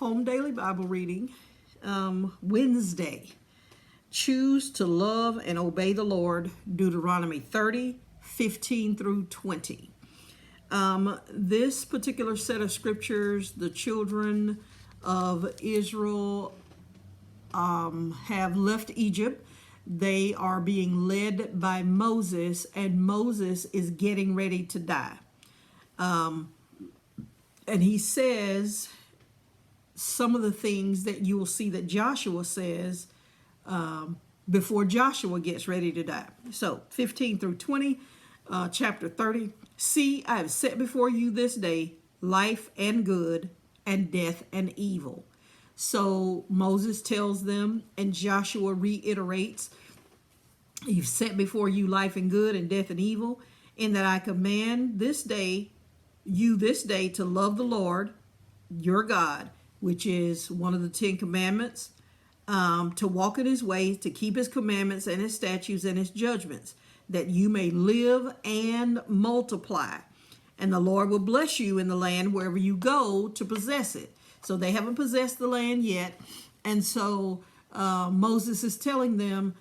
Home Daily Bible Reading, Wednesday. Choose to love and obey the Lord, Deuteronomy 30:15 through 20. This particular set of scriptures, the children of Israel have left Egypt. They are being led by Moses, and Moses is getting ready to die. And he says some of the things that you will see that Joshua says before Joshua gets ready to die. So 15 through 20, chapter 30. See, I have set before you this day life and good, and death and evil. So Moses tells them, and Joshua reiterates, you've set before you life and good, and death and evil, in that I command this day to love the Lord your God, which is one of the 10 commandments, to walk in his ways, to keep his commandments and his statutes and his judgments, that you may live and multiply. And the Lord will bless you in the land wherever you go to possess it. So they haven't possessed the land yet. And so Moses is telling them,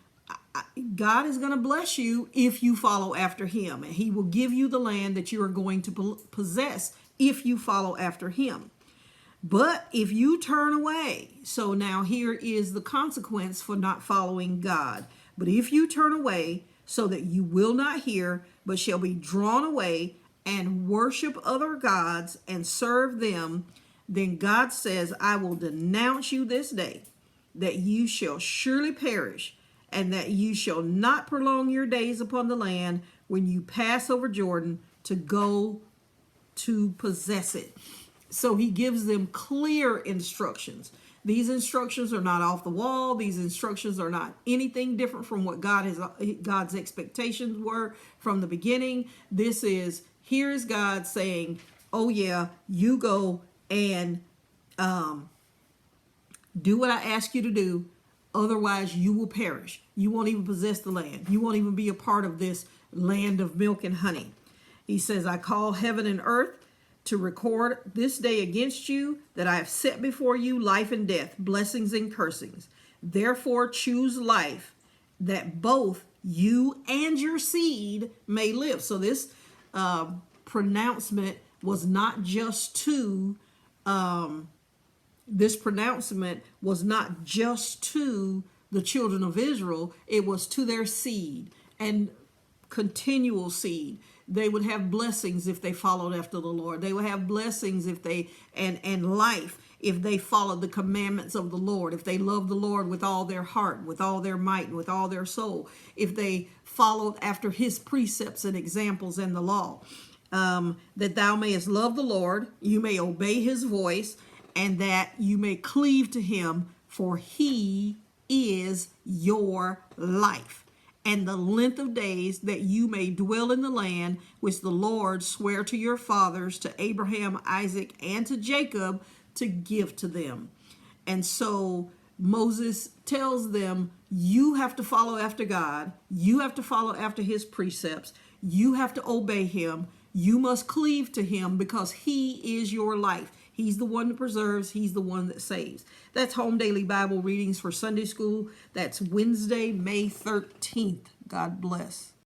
God is going to bless you if you follow after him. And he will give you the land that you are going to possess if you follow after him. But if you turn away, so now here is the consequence for not following God. But if you turn away, so that you will not hear, but shall be drawn away and worship other gods and serve them, then God says, I will denounce you this day, that you shall surely perish, and that you shall not prolong your days upon the land when you pass over Jordan to go to possess it. So he gives them clear instructions. These instructions are not off the wall. These instructions are not anything different from what God's expectations were from the beginning. Here is God saying, oh yeah, you go and do what I ask you to do. Otherwise, you will perish. You won't even possess the land. You won't even be a part of this land of milk and honey. He says, I call heaven and earth to record this day against you that I have set before you life and death, blessings and cursings. Therefore, choose life, that both you and your seed may live. So this pronouncement was not just to the children of Israel. It was to their seed and continual seed. They would have blessings if they followed after the Lord. They would have blessings if they and life if they followed the commandments of the Lord, if they loved the Lord with all their heart, with all their might, and with all their soul, if they followed after his precepts and examples and the law. That thou mayest love the Lord, you may obey his voice, and that you may cleave to him, for he is your life, and the length of days, that you may dwell in the land which the Lord sware to your fathers, to Abraham, Isaac, and to Jacob, to give to them. And so Moses tells them, you have to follow after God. You have to follow after his precepts. You have to obey him. You must cleave to him, because he is your life. He's the one that preserves. He's the one that saves. That's Home Daily Bible Readings for Sunday School. That's Wednesday, May 13th. God bless.